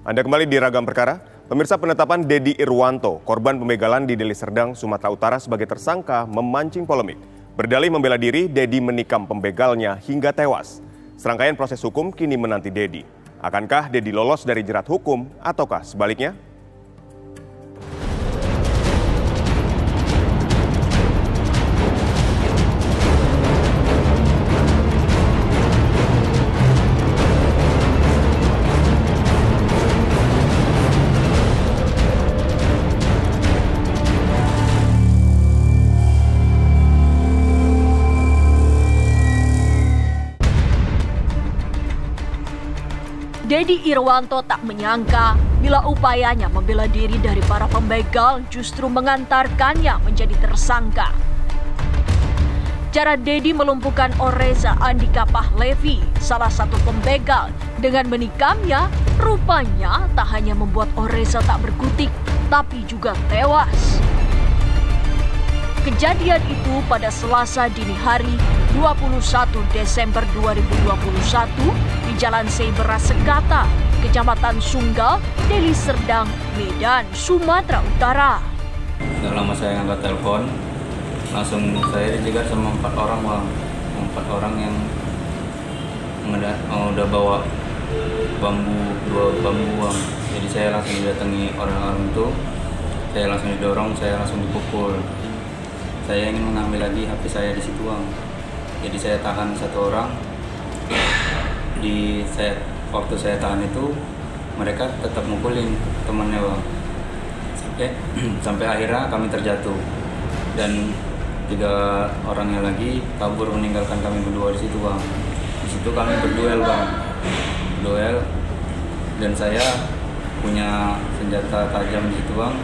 Anda kembali di Ragam Perkara. Pemirsa, penetapan Dedi Irwanto, korban pembegalan di Deli Serdang, Sumatera Utara sebagai tersangka memancing polemik. Berdalih membela diri, Dedi menikam pembegalnya hingga tewas. Serangkaian proses hukum kini menanti Dedi. Akankah Dedi lolos dari jerat hukum ataukah sebaliknya? Dedi Irwanto tak menyangka bila upayanya membela diri dari para pembegal justru mengantarkannya menjadi tersangka. Cara Dedi melumpuhkan Oreza Andika Pahlevi, salah satu pembegal, dengan menikamnya, rupanya tak hanya membuat Oreza tak berkutik, tapi juga tewas. Kejadian itu pada Selasa dini hari 21 Desember 2021 di Jalan Seibera Sekata, Kecamatan Sunggal, Deli Serdang, Medan, Sumatera Utara. Gak lama saya angkat telepon, langsung saya dijegat sama 4 orang bang. 4 orang yang udah bawa dua bambu bang. Jadi saya langsung didatangi orang-orang itu, saya langsung didorong, saya langsung dipukul. Saya ingin mengambil lagi HP saya di situ bang. Jadi saya tahan 1 orang. Waktu saya tahan itu mereka tetap mukulin temannya bang. Sampai akhirnya kami terjatuh dan 3 orangnya lagi kabur meninggalkan kami berdua di situ bang. Di situ kami berduel bang. Duel dan saya punya senjata tajam di situ bang.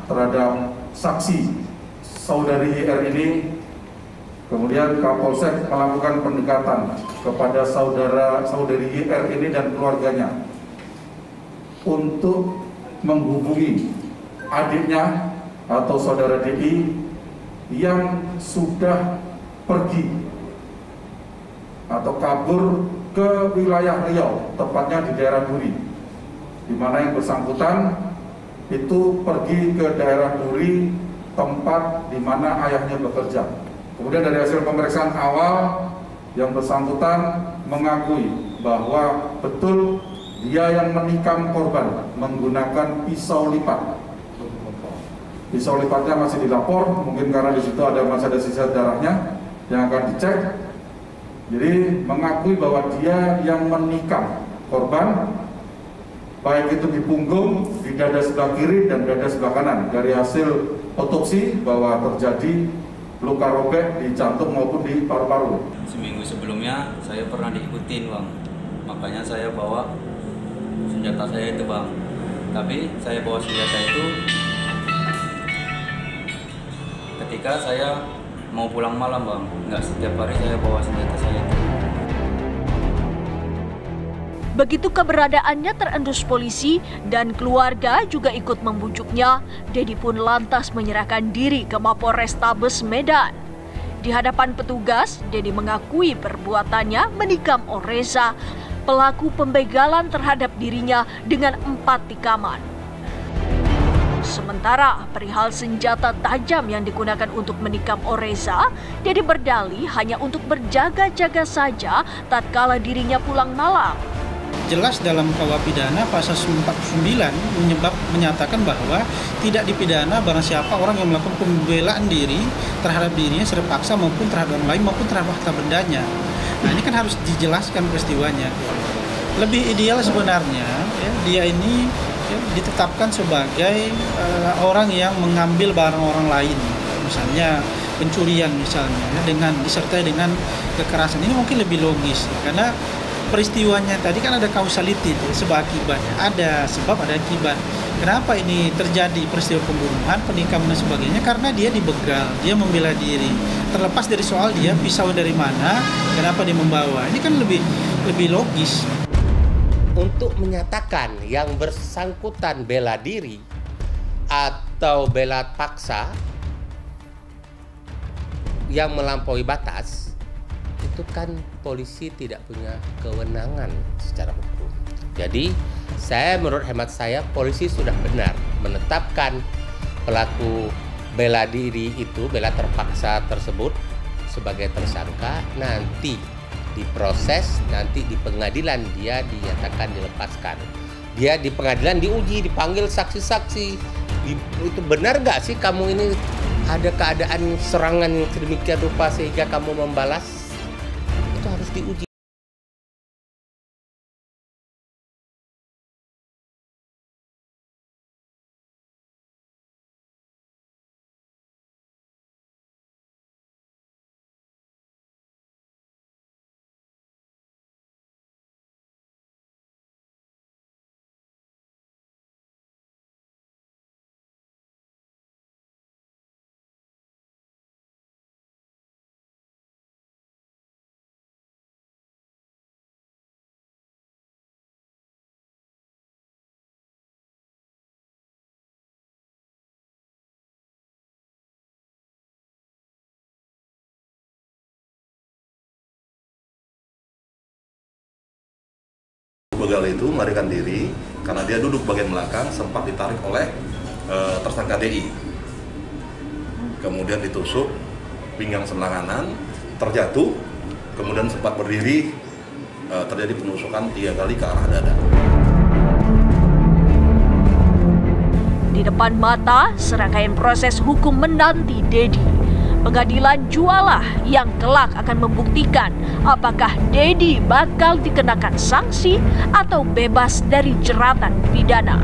Terhadap saksi saudari IR ini, kemudian Kapolsek melakukan pendekatan kepada saudari IR ini dan keluarganya untuk menghubungi adiknya atau saudara DI yang sudah pergi atau kabur ke wilayah Riau, tepatnya di daerah Duri, di mana yang bersangkutan itu pergi ke daerah Duri, tempat di mana ayahnya bekerja. Kemudian dari hasil pemeriksaan awal, yang bersangkutan mengakui bahwa betul dia yang menikam korban menggunakan pisau lipat. Pisau lipatnya masih dilapor, mungkin karena di situ masih ada sisa darahnya yang akan dicek. Jadi mengakui bahwa dia yang menikam korban, baik itu di punggung, di dada sebelah kiri dan dada sebelah kanan. Dari hasil otopsi bahwa terjadi luka robek di jantung maupun di paru-paru. Seminggu sebelumnya saya pernah diikutin bang, makanya saya bawa senjata saya itu bang. Tapi saya bawa senjata itu ketika saya mau pulang malam bang, nggak setiap hari saya bawa senjata saya itu. Begitu keberadaannya terendus polisi dan keluarga juga ikut membujuknya, Dedi pun lantas menyerahkan diri ke Mapolrestabes Medan. Di hadapan petugas, Dedi mengakui perbuatannya menikam Oreza, pelaku pembegalan terhadap dirinya dengan 4 tikaman. Sementara perihal senjata tajam yang digunakan untuk menikam Oreza, Dedi berdalih hanya untuk berjaga-jaga saja tatkala dirinya pulang malam. Jelas dalam KUH pidana pasal 49 menyatakan bahwa tidak dipidana barang siapa orang yang melakukan pembelaan diri terhadap dirinya secara paksa maupun terhadap orang lain maupun terhadap harta bendanya. Nah, ini kan harus dijelaskan peristiwanya. Lebih ideal sebenarnya ya, dia ini ya, ditetapkan sebagai orang yang mengambil barang orang lain, misalnya pencurian misalnya ya, dengan disertai dengan kekerasan. Ini mungkin lebih logis karena peristiwanya tadi kan ada causality, sebab akibat, ada sebab ada akibat. Kenapa ini terjadi peristiwa pembunuhan, penikaman dan sebagainya? Karena dia dibegal, dia membela diri. Terlepas dari soal dia pisau dari mana, kenapa dia membawa. Ini kan lebih logis. Untuk menyatakan yang bersangkutan bela diri atau bela paksa yang melampaui batas, itu kan polisi tidak punya kewenangan secara hukum. Jadi menurut hemat saya polisi sudah benar menetapkan pelaku bela diri itu, bela terpaksa tersebut sebagai tersangka. Nanti diproses, nanti di pengadilan dia dinyatakan dilepaskan. Dia di pengadilan diuji, dipanggil saksi-saksi. Itu benar nggak sih kamu ini ada keadaan serangan yang sedemikian rupa sehingga kamu membalas? Itu harus diuji. Begal itu melarikan diri karena dia duduk bagian belakang, sempat ditarik oleh tersangka DI. Kemudian ditusuk pinggang sebelah kanan, terjatuh, kemudian sempat berdiri, terjadi penusukan 3 kali ke arah dada. Di depan mata, serangkaian proses hukum menanti Dedi. Pengadilan jualah yang kelak akan membuktikan apakah Dedi bakal dikenakan sanksi atau bebas dari jeratan pidana.